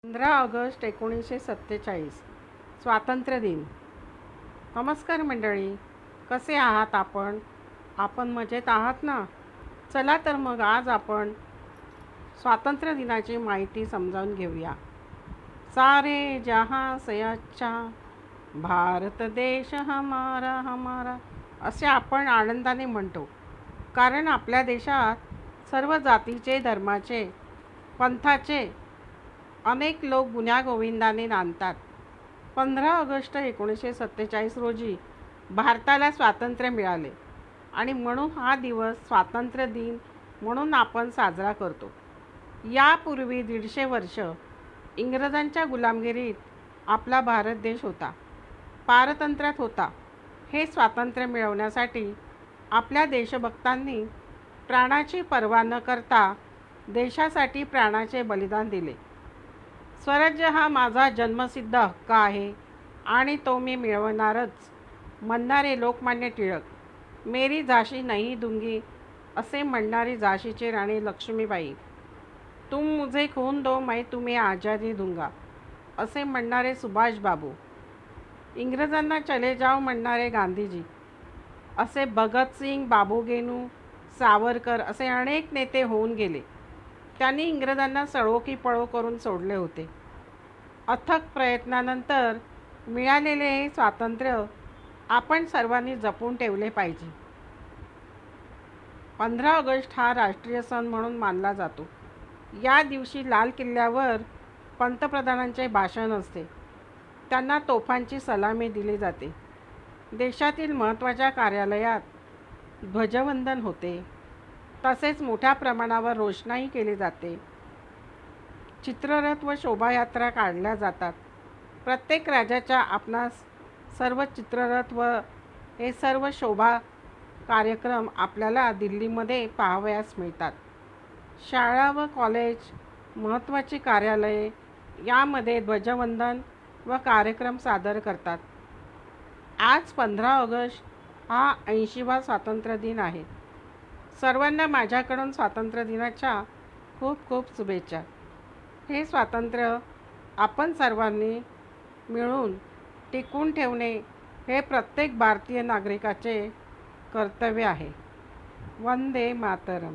15 August 1947 स्वातंत्र्य दिन. नमस्कार मंडळी, कसे आहात आपण? आपण मजेत आहात ना? चला तर मग आज आपण स्वातंत्र्य दिनाची माहिती समजावून घेऊया. सारे जहां से अच्छा भारत देश हमारा हमारा असे आपण आनंदाने म्हणतो, कारण आपल्या देशात सर्व जातीचे, धर्माचे, पंथाचे अनेक लोक गुण्यागोविंदाने नांदतात. 15 ऑगस्ट 1947 रोजी भारताला स्वातंत्र्य मिळाले आणि म्हणून हा दिवस स्वातंत्र्य दिन म्हणून आपण साजरा करतो. यापूर्वी 150 वर्ष इंग्रजांच्या गुलामगिरीत आपला भारत देश होता, पारतंत्र्यात होता. हे स्वातंत्र्य मिळवण्यासाठी आपल्या देशभक्तांनी प्राणाची पर्वा न करता देशासाठी प्राणाचे बलिदान दिले. स्वराज्य हा माझा जन्मसिद्ध हक्क आहे आणि तो मी मिळवणारच म्हणणारे लोकमान्य टिळक, मेरी झाशी नहीं दूंगी असे म्हणणारी झाशीची राणी लक्ष्मीबाई, तुम मुझे खून दो मैं तुम्हें आज़ादी दूंगा असे म्हणणारे सुभाषबाबू, इंग्रजांना चले जाओ म्हणणारे गांधीजी, असे भगतसिंग, बाबू गेनू, सावरकर असे अनेक नेते होऊन गेले. त्यांनी इंग्रजांना सळो की पळो करून सोडले होते. अथक प्रयत्नानंतर मिळालेले हे स्वातंत्र्य आपण सर्वांनी जपून ठेवले पाहिजे. 15 ऑगस्ट हा राष्ट्रीय सण म्हणून मानला जातो. या दिवशी लाल किल्ल्यावर पंतप्रधानांचे भाषण असते. त्यांना तोफांची सलामी दिली जाते. देशातील महत्त्वाच्या कार्यालयात ध्वजवंदन होते. तसेच मोठ्या प्रमाणावर रोषणाई केली जाते. चित्ररथ व शोभायात्रा काढल्या जातात. प्रत्येक राज्याच्या आपणास सर्व चित्ररथ व हे सर्व शोभा कार्यक्रम आपल्याला दिल्लीमध्ये पाहावयास मिळतात. शाळा व कॉलेज, महत्त्वाची कार्यालये यामध्ये ध्वजवंदन व कार्यक्रम सादर करतात. आज 15 ऑगस्ट हा 80वा स्वातंत्र्य दिन आहे. सर्वांना माझ्याकडून स्वातंत्र्य दिनाच्या खूप खूप शुभेच्छा. हे स्वातंत्र्य आपण सर्वांनी मिळून टिकवून ठेवणे हे प्रत्येक भारतीय नागरिकाचे कर्तव्य आहे. वंदे मातरम.